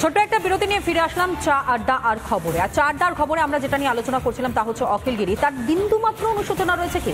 ছোট একটা বিরতি নিয়ে ফিরে আসলাম চা আড্ডা আর খবরে। আর চা আড্ডার খবরে আমরা যেটা নিয়ে আলোচনা করছিলাম তা হচ্ছে অখিলগিরি। তার বিন্দুমাত্র অনুশোচনা রয়েছে কি?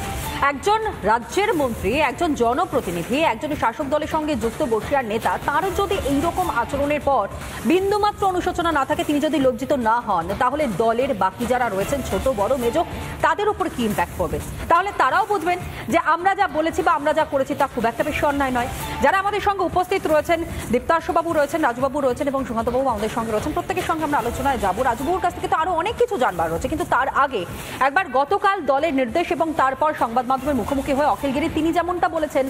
একজন রাজ্যের মন্ত্রী, একজন জনপ্রতিনিধি, একজন শাসক দলের সঙ্গে যুক্ত বর্ষিয়ার নেতা, তারও যদি এইরকম আচরণের পর বিন্দুমাত্র অনুশোচনা না থাকে, তিনি যদি লজ্জিত না হন, তাহলে দলের বাকি যারা রয়েছেন ছোট বড় মেজো, তাদের উপর কি ইম্প্যাক্ট পড়বে? তাহলে তারাও বুঝবেন যে আমরা যা বলেছি বা আমরা যা করেছি তা খুব একটা বেশি অন্যায় নয়। যারা আমাদের সঙ্গে উপস্থিত রয়েছেন, দীপ্তার্শবাবু রয়েছেন, রাজুবাবু রয়েছেন এবং সুকান্তবাবু আমাদের সঙ্গে রয়েছেন, প্রত্যেকের সঙ্গে আমরা আলোচনায় যাবো। রাজুবাবুর কাছ থেকে তো আরো অনেক কিছু জানবার রয়েছে, কিন্তু তার আগে একবার গতকাল দলের নির্দেশ এবং তারপর সংবাদ মাধ্যমের মুখোমুখি হয়ে অখিলগিরি তিনি যেমনটা বলেছেন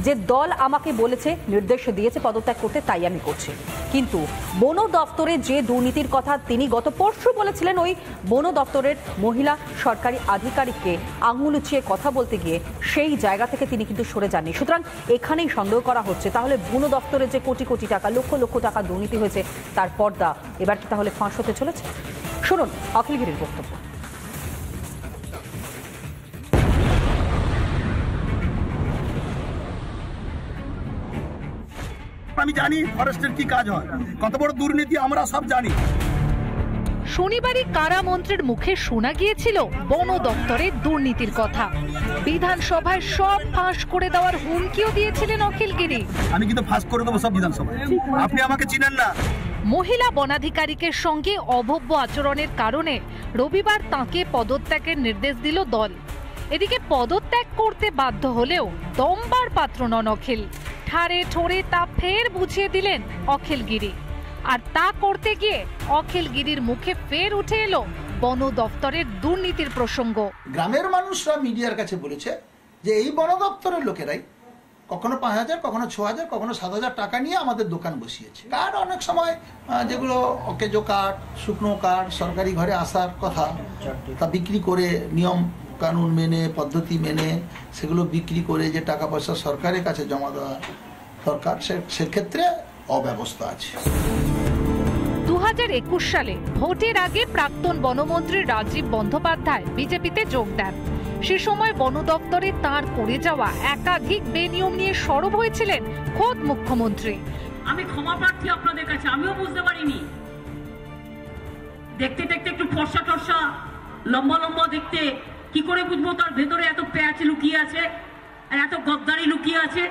যে দল আমাকে বলেছে, নির্দেশ দিয়েছে পদত্যাগ করতে, তাই আমি করছি। কিন্তু বন দপ্তরে যে দুর্নীতির কথা তিনি গত পরশু বলেছিলেন, ওই বন দপ্তরের মহিলা সরকারি আধিকারিককে আঙুল উঁচিয়ে কথা বলতে গিয়ে সেই জায়গা থেকে তিনি কিন্তু সরে যাননি। সুতরাং এখানেই সন্দেহ করা হচ্ছে তাহলে বন দপ্তরে যে কোটি কোটি টাকা, লক্ষ লক্ষ টাকা দুর্নীতি হয়েছে তার পর্দা এবার কি তাহলে ফাঁস হতে চলেছে? শুনুন অখিলগিরির বক্তব্য। আমি জানি ফরেস্টের কি কাজ হয়, কত বড় দুর্নীতি আমরা সব জানি। শনিবারই কারামন্ত্রীর মুখে শোনা গিয়েছিল বন দপ্তরের দুর্নীতির কথা। বিধানসভায় সব ফাঁস করে দেওয়ার হুমকিও দিয়েছিলেন অখিলগিরি। আমি কিন্তু ফাঁস করে দেবো সব বিধানসভায়, আপনি আমাকে চিনেন না। মহিলা বনাধিকারিকের সঙ্গে অভব্য আচরণের কারণে রবিবার তাঁকে পদত্যাগের নির্দেশ দিল দল। এদিকে পদত্যাগ করতে বাধ্য হলেও দমবার পাত্র নন অখিল। ঠাড়ে ঠোড়ে তা ফের বুঝিয়ে দিলেন অখিলগিরি। আর তা করতে গিয়ে অখিলগিরির মুখে ফের উঠে এলো বন দপ্তরের দুর্নীতির প্রসঙ্গ। গ্রামের মানুষরা মিডিয়ার কাছে বলেছে যে এই বন দপ্তরের লোকেরাই কখনো 5,000, কখনো 6,000, কখনো 7,000 টাকা নিয়ে আমাদের দোকান বসিয়েছে। কার্ড অনেক সময় যেগুলো অকেজো কার্ড, শুকনো কার্ড, সরকারি ঘরে আসার কথা, তা বিক্রি করে নিয়ম কানুন মেনে, পদ্ধতি মেনে সেগুলো বিক্রি করে যে টাকা পয়সা সরকারের কাছে জমা দেওয়া দরকার, সেক্ষেত্রে অব্যবস্থা আছে। 2021 সালে ভোটের আগে প্রাক্তন বনমন্ত্রী রাজীব বন্দ্যোপাধ্যায় বিজেপিতে যোগ দেন। সে সময় বন দপ্তরে তাঁর করে যাওয়া একাধিক বেনিয়ম নিয়ে সরব হয়েছিলেন খোদ মুখ্যমন্ত্রী। আমি ক্ষমা প্রার্থী আপনাদের কাছে, আমিও বুঝতে পারিনি। দেখতে দেখতে একটু ফর্সা টর্সা, লম্বা লম্বা দেখতে, কি করে বুঝবো তার ভেতরে এত প্যাচ লুকিয়ে আছে আর এত গদ্দারি লুকিয়ে আছে?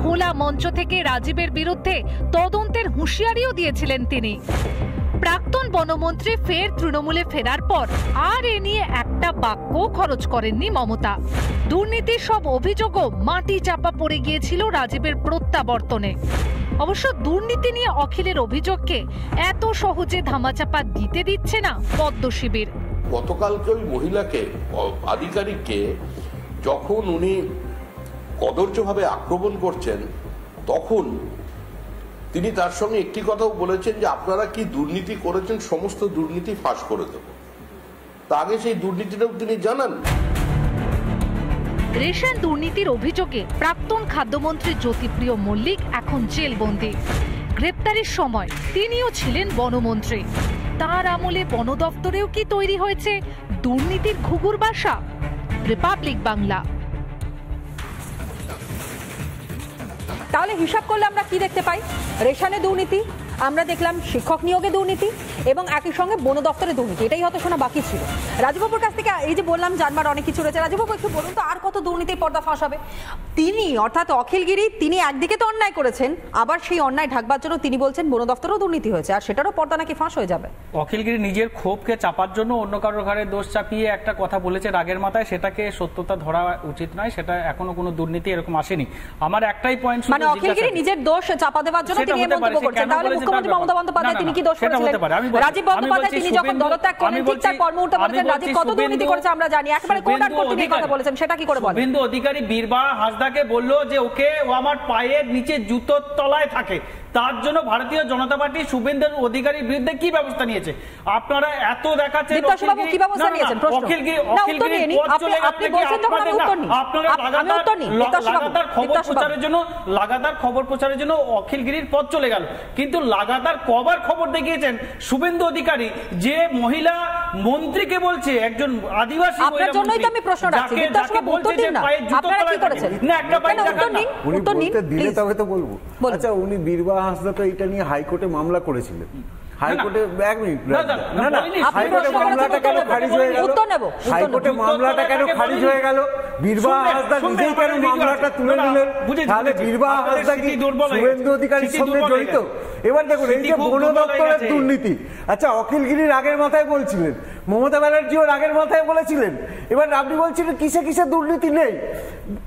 খোলা মঞ্চ থেকে রাজীবের বিরুদ্ধে তদন্তের হুঁশিয়ারিও দিয়েছিলেন তিনি। প্রাক্তন বনমন্ত্রী ফের তৃণমূলে ফেরার পর আর এ নিয়ে একটা বাক্য খরচ করেননি মমতা। দুর্নীতির সব অভিযোগও মাটি চাপা পড়ে গিয়েছিল রাজীবের প্রত্যাবর্তনে। অবশ্য দুর্নীতি নিয়ে অখিলের অভিযোগকে এত সহজে ধামাচাপা দিতে দিচ্ছে না পদ্ম শিবির। গতকালকে ওই মহিলাকে, আধিকারিককে যখন উনি কদর্যভাবে আক্রমণ করছেন, তখন তিনি তার সঙ্গে একটি কথাও বলেছেন যে আপনারা কি দুর্নীতি করেছেন সমস্ত দুর্নীতি ফাঁস করে দেব। তা আগে সেই দুর্নীতিটাও তিনি জানান। রেশন দুর্নীতির অভিযোগে প্রাক্তন খাদ্যমন্ত্রী জ্যোতিপ্রিয় মল্লিক এখন জেলবন্দী। গ্রেপ্তারের সময় তিনিও ছিলেন বনমন্ত্রী। তার আমলে বন দপ্তরেও কি তৈরি হয়েছে দুর্নীতির ঘুঘুর বাসা? রিপাবলিক বাংলা। তাহলে হিসাব করলে আমরা কি দেখতে পাই? রেশনে দুর্নীতি, আমরা দেখলাম শিক্ষক নিয়োগে দুর্নীতি এবং একই সঙ্গে বন দপ্তরে দুর্নীতি। এটাই হয়তো শোনা বাকি ছিল। রাজুবাবুর কাছ থেকে এই যে বললাম জানবার অনেক কিছু রয়েছে। রাজুবাবু একটু বলুন তো, আর কত দুর্নীতির পর্দা ফাঁস হবে? তিনি অর্থাৎ অখিলগিরি, তিনি একদিকে তো অন্যায় করেছেন, আবার সেই অন্যায় ঢাকবার জন্য তিনি বলছেন বন দপ্তরেও দুর্নীতি হয়েছে, আর সেটারও পর্দা নাকি ফাঁস হয়ে যাবে। অখিলগিরি নিজের ক্ষোভকে চাপার জন্য অন্য কারোর ঘরে দোষ চাপিয়ে একটা কথা বলেছে রাগের মাথায়, সেটাকে সত্যতা ধরা উচিত নয়। সেটা এখনো কোনো দুর্নীতি এরকম আসেনি। আমার একটাই পয়েন্ট, মানে অখিলগিরি নিজের দোষ চাপা দেওয়ার জন্য তিনি এই মন্তব্য করছেন। তাহলে মুখ্যমন্ত্রী মমতা বন্দ্যোপাধ্যায় তিনি কি দোষ করেছিলেন? রাজীব বন্দ্যোপাধ্যায় তিনি যখন দলত্যাগ করলেন ঠিক তার কর্মমুহূর্তে বলেছেন রাজীব কত দুর্নীতি করেছে আমরা জানি, একেবারে কোর্ট আর কোর্ট নিয়ে কথা বলেছেন, সেটা কি করে বলেন? শুভেন্দু অধিকারী বীরবাহ হাঁসদাকে বলল যে ওকে, ও আমার পায়ের নিচে জুতোর তলায় থাকে, তার জন্য ভারতীয় জনতা পার্টি শুভেন্দু অধিকারীর বিরুদ্ধে কি ব্যবস্থা নিয়েছে? আপনারা এত দেখাচ্ছেন কি ব্যবস্থা নিয়েছেন? প্রশ্ন আপনি বলছেন যখন আমি উত্তর নিই, আপনারা লাগাতার খবর প্রচারের জন্য অখিলগিরির পথ চলে গেল, কিন্তু লাগাতার কবার খবর দেখিয়েছেন শুভেন্দু অধিকারী যে মহিলা মন্ত্রীকে বলছে, একজন আদিবাসী আপনার জন্যই তো আমি প্রশ্ন রাখছি, বিদ্যাসাগর উত্তর দিন না, আপনারা কি করেছেন? না একটা পাই উত্তর নিন, দিলে তবে তো বলবো। আচ্ছা, উনি বীরবাহ হাঁসদা তো এটা নিয়ে হাইকোর্টে মামলা করেছিলেন। হাইকোর্টে এক মিনিট, হাইকোর্টে মামলাটা কেন খারিজ হয়ে গেল? হাইকোর্টে মামলাটা কেন খারিজ হয়ে গেল? বীরবাহা হাঁসদা নিজেই কেন মামলাটা তুলে নিলেন? তাহলে বীরবাহা হাঁসদা কি শুভেন্দু অধিকারীর সঙ্গে জড়িত? এবার দেখুন, এই যে বন দপ্তরের দুর্নীতি, আচ্ছা অখিল গিরির আগের মাথায় বলছিলেন, মমতা ব্যানার্জিও আগের মাথায় বলেছিলেন, এবার আপনি বলছিলেন কিসে কিসে দুর্নীতি নেই?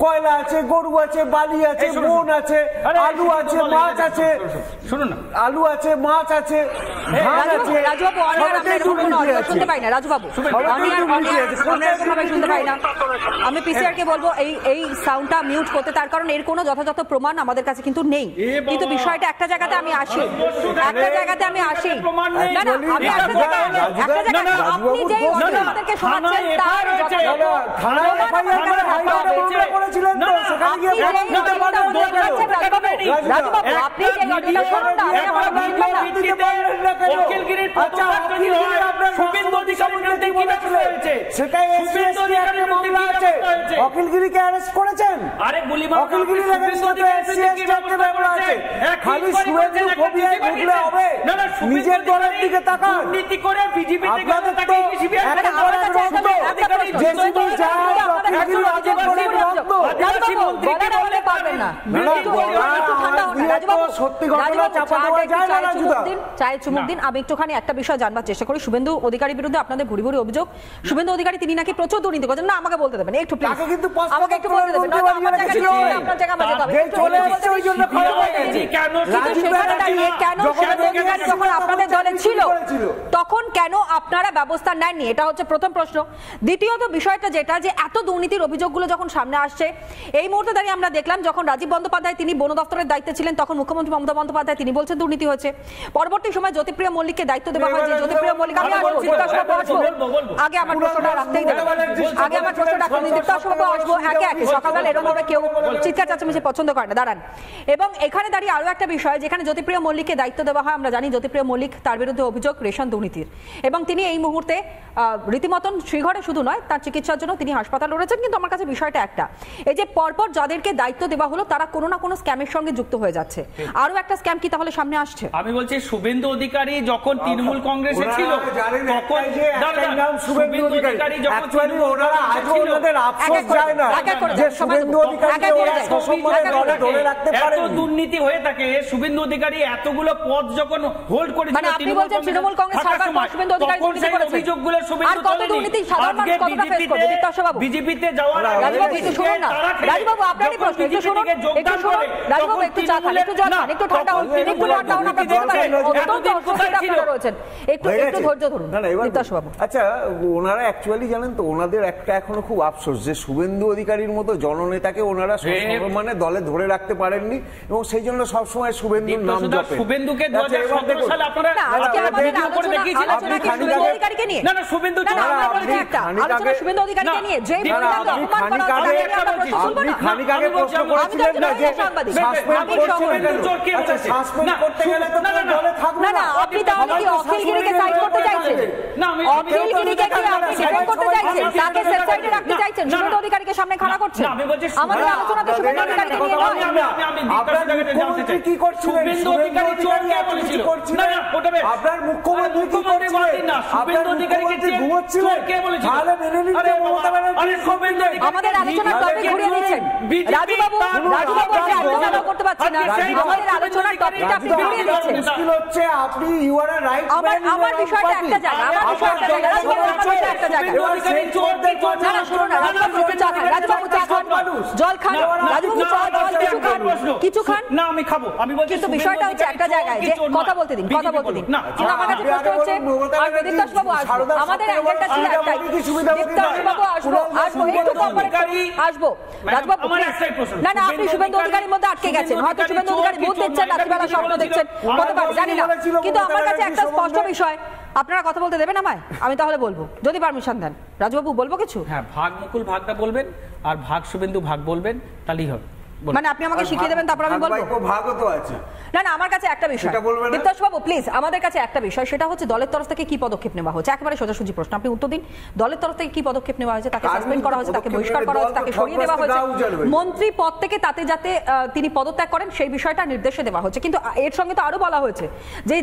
কয়লা আছে, গরু আছে, বালি আছে, বন আছে, আলু আছে, মাছ আছে, শুনুন না, আলু আছে, মাছ আছে, ধান আছে, রাজুবাবু শুনতে পাই না। রাজুবাবু শুনতে পাই না। আমি পিসিআর কে বলবো এই সাউন্ডটা মিউট করতে, তার কারণ এর কোনো যথাযথ প্রমাণ আমাদের কাছে কিন্তু নেই। কিন্তু বিষয়টা একটা জায়গাতে আমি আসি, না না, আমি একটা জায়গায় আপনি যে আমাদেরকে শোনাচ্ছেন তার আপনি যে অডিওটা শোনান না, অখিলগিরিকে অ্যারেস্ট করেছেন। নিজের দলের দিকে তাকান। আমি একটুখানি একটা বিষয় জানবার চেষ্টা করি। শুভেন্দু অধিকারীর বিরুদ্ধে আপনাদের ভুরি ভুরি অভিযোগ। শুভেন্দু অধিকারী তিনি নাকি প্রচুর দুর্নীতি করছেন। না, আমাকে বলতে দেবেন একটু, প্লিজ আমাকে একটু বলতে দেবেন। যখন আপনাদের দলে ছিল তখন কেন আপনারা ব্যবস্থা নেননি? এটা হচ্ছে প্রথম প্রশ্ন। দ্বিতীয়ত বিষয়টা যেটা, যে এত দুর্নীতির অভিযোগগুলো যখন সামনে আসছে, এই মুহূর্তে দাঁড়িয়ে আমরা দেখলাম যখন রাজীব বন্দ্যোপাধ্যায় তিনি বন দপ্তরের দায়িত্বে ছিলেন, তখন মুখ্যমন্ত্রী মমতা বন্দ্যোপাধ্যায় তিনি বলছেন দুর্নীতি হয়েছে। পরবর্তী সময় জ্যোতিপ্রিয় মল্লিককে দায়িত্ব দেওয়া হয়, যে জ্যোতিপ্রিয় মল্লিক, আমি আগে আমার প্রশ্নটা রাখতেই দেবেন, আগে আমার প্রশ্নটা আসবো একে একে, সকালবেলা এরকম ভাবে কেউ চিৎকার চেঁচামেচি পছন্দ করে না, দাঁড়ান। এবং এখানে দাঁড়িয়ে আরো একটা বিষয়, যেখানে জ্যোতিপ্রিয় মল্লিককে দায়িত্ব দেওয়া হয়, আমরা জানি জ্যোতিপ্রিয় মল্লিক, তার বিরুদ্ধে অভিযোগ রেশন দুর্নীতির, এবং তিনি এই মুহূর্তে রীতিমতন শ্রীঘরে শুধু নয়, তার চিকিৎসার জন্য তিনি হাসপাতাল রয়েছেন। কিন্তু আমার কাছে বিষয়টা একটা, এই যে পরপর যাদেরকে দায়িত্ব দেওয়া হলো তারা কোনো না কোনো স্ক্যামের সঙ্গে যুক্ত হয়ে যাচ্ছে। আরো একটা স্ক্যাম কি তাহলে সামনে আসছে? আমি বলছি শুভেন্দু অধিকারী যখন তৃণমূল কংগ্রেসে ছিল তখন শুভেন্দু অধিকারী যখন এত দুর্নীতি হয়ে থাকে, শুভেন্দু অধিকারী এতগুলো পদ যখন হোল্ড করেছিল তৃণমূল কংগ্রেস অভিযোগগুলো বিজেপিতে যাওয়ার রাজবাবু আপনারই প্রশ্ন, একটু শুনুন, একটু শুনুন রাজবাবু, একটু চা খান, একটু জল খান, একটু ঠান্ডা হন, একটু ঠান্ডা হন, আপনারা রয়েছেন, একটু ধৈর্য ধরুন। আচ্ছা, ওনারা অ্যাকচুয়ালি জানেন তো, ওনাদের একটা এখনো খুব আফসোস যে শুভেন্দু অধিকারীর মতো জননেতাকে ওনারা মানে দলে ধরে রাখতে পারেননি, এবং সেই জন্য সবসময় শুভেন্দুর নাম জপেন। শুভেন্দুকে 2017 সালে আপনারা করে দেখিয়েছিলেন শুভেন্দু অধিকারীকে নিয়ে। না না, শুভেন্দু শুভেন্দু অধিকারীকে নিয়ে যে খানিক আগে প্রশ্ন করেছিলেন না যে সাসপেন্ড করতে গেলে তো দলে থাকবে না। আপনি তাহলে কি অখিলগিরিকে সাইড করতে চাইছেন? অখিলগিরিকে কি আপনি ডিফেন্ড করতে চাইছেন? তাকে সেফ সাইডে রাখতে চাইছেন? শুভেন্দু অধিকারীকে সামনে খাড়া করছেন? আমাদের আলোচনা তো শুভেন্দু অধিকারীকে নিয়ে নয়। আপনার মুখ্যমন্ত্রী কি করছিলেন? শুভেন্দু অধিকারী চোর কে বলেছিল? না না, ওটাবে আপনার মুখ্যমন্ত্রী কি করছিলেন? শুভেন্দু অধিকারীকে ঘুমোচ্ছিলেন? কে বলেছিল? তাহলে মেনে নিতে মমতা ব্যানার্জি শুভেন্দু আমাদের আলোচনার টপিক ঘুরিয়ে দিচ্ছেন। রাজুবাবু আপনি আলোচনা করতে পারছেন না, আমাদের আলোচনার টপিকটা আপনি ঘুরিয়ে দিচ্ছেন। মুশকিল হচ্ছে আপনি you are a right man. আমার বিষয়টা একটা জায়গা, আমার বিষয়টা একটা জায়গা। না না, শুনুন না, রাজবাবু একটু চা খান, রাজবাবু চা খান, জল খান, রাজবাবু চা জল কিছু খান। না আমি খাবো, আমি বলছি কিন্তু বিষয়টা হচ্ছে একটা জায়গায় যে কথা বলতে দিন। কিন্তু আমার কাছে প্রশ্ন হচ্ছে, আর দীপ্তাশবাবু আসবো, আমাদের অ্যাঙ্গেলটা ছিল একটাই, দীপ্তাশবাবু আসবো একটু আসবো। রাজবাবু না না, আপনি শুভেন্দু অধিকারীর মধ্যে আটকে গেছেন, হয়তো শুভেন্দু অধিকারী ভূত দেখছেন, রাত্রিবেলা স্বপ্ন দেখছেন, হতে পারে, জানি না। কিন্তু আমার কাছে একটা স্পষ্ট বিষয়, আপনারা কথা বলতে দেবেন আমায়? আমি তাহলে বলবো, যদি পারমিশন দেন। রাজবাবু বলবো কিছু? হ্যাঁ, ভাগ মুকুল ভাগটা বলবেন, আর ভাগ শুভেন্দু ভাগ বলবেন, তাহলেই হবে। মানে আপনি আমাকে শিখিয়ে দেবেন তারপর আমি বলবো। ভাগও তো আছে। না না, আমার কাছে একটা বিষয়, দীপ্তাশ বাবু প্লিজ, আমাদের কাছে একটা বিষয়, সেটা হচ্ছে দলের তরফ থেকে কি পদক্ষেপ নেওয়া হয়েছে। একেবারে সোজাসুজি প্রশ্ন, আপনি উত্তর দিন। দলের তরফ থেকে কি পদক্ষেপ নেওয়া হয়েছে? তাকে সাসপেন্ড করা হয়েছে, তাকে বহিষ্কার করা হয়েছে, তাকে সরিয়ে দেওয়া হয়েছে, মন্ত্রী পদ থেকে তাতে যাতে তিনি পদত্যাগ করেন সেই বিষয়টা নির্দেশে দেওয়া হচ্ছে। কিন্তু এর সঙ্গে তো আরো বলা হয়েছে যে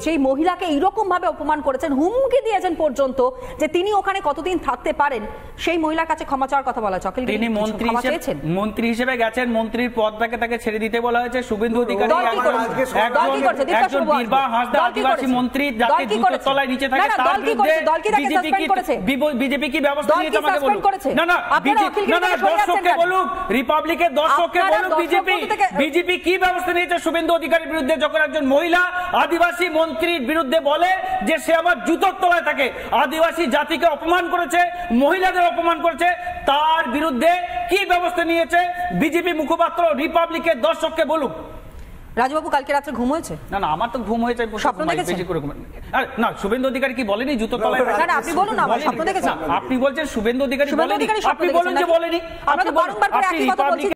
যেই মহিলাকে এইরকম ভাবে অপমান করেছেন, হুমকি দিয়েছেন পর্যন্ত যে তিনি ওখানে কতদিন থাকতে পারেন, সেই মহিলার কাছে ক্ষমা চাওয়ার কথা বলা হচ্ছে। তিনি মন্ত্রী হিসেবে গেছেন, মন্ত্রীর পদ থেকে ছেড়ে দিতে বলা হয়েছে। শুভেন্দু অধিকারী একজন বীরবা হাঁসদা আদিবাসী মন্ত্রী যাকে জুতোর তলায় নিচে থাকে, তার বিরুদ্ধে বিজেপি কি ব্যবস্থা নিয়েছে আমাকে বলুন। না না, দর্শককে বলুক, রিপাবলিকের দর্শককে বলুক বিজেপি কি ব্যবস্থা নিয়েছে শুভেন্দু অধিকারীর বিরুদ্ধে, যখন একজন মহিলা আদিবাসী মন্ত্রীর বিরুদ্ধে বলে যে সে আমার জুতোর তলায় থাকে, আদিবাসী জাতিকে অপমান করেছে, মহিলাদের অপমান করেছে, তার বিরুদ্ধে কি ব্যবস্থা নিয়েছে বিজেপি মুখপাত্র রিপাবলিকের দর্শককে বলুক। রাজবাবু কালকে রাতে ঘুম হয়েছে? না না, আমার তো ঘুম হয়েছে। স্বপ্ন দেখেছেন? না, শুভেন্দু অধিকারী কি বলেনি জুতোর তলায়? না আপনি বলুন না, আমার স্বপ্ন দেখেছেন। আপনি বলছেন শুভেন্দু অধিকারী বলেনি, আপনি বলুন যে বলেনি। আমরা তো বারংবার করে একই কথা বলছি।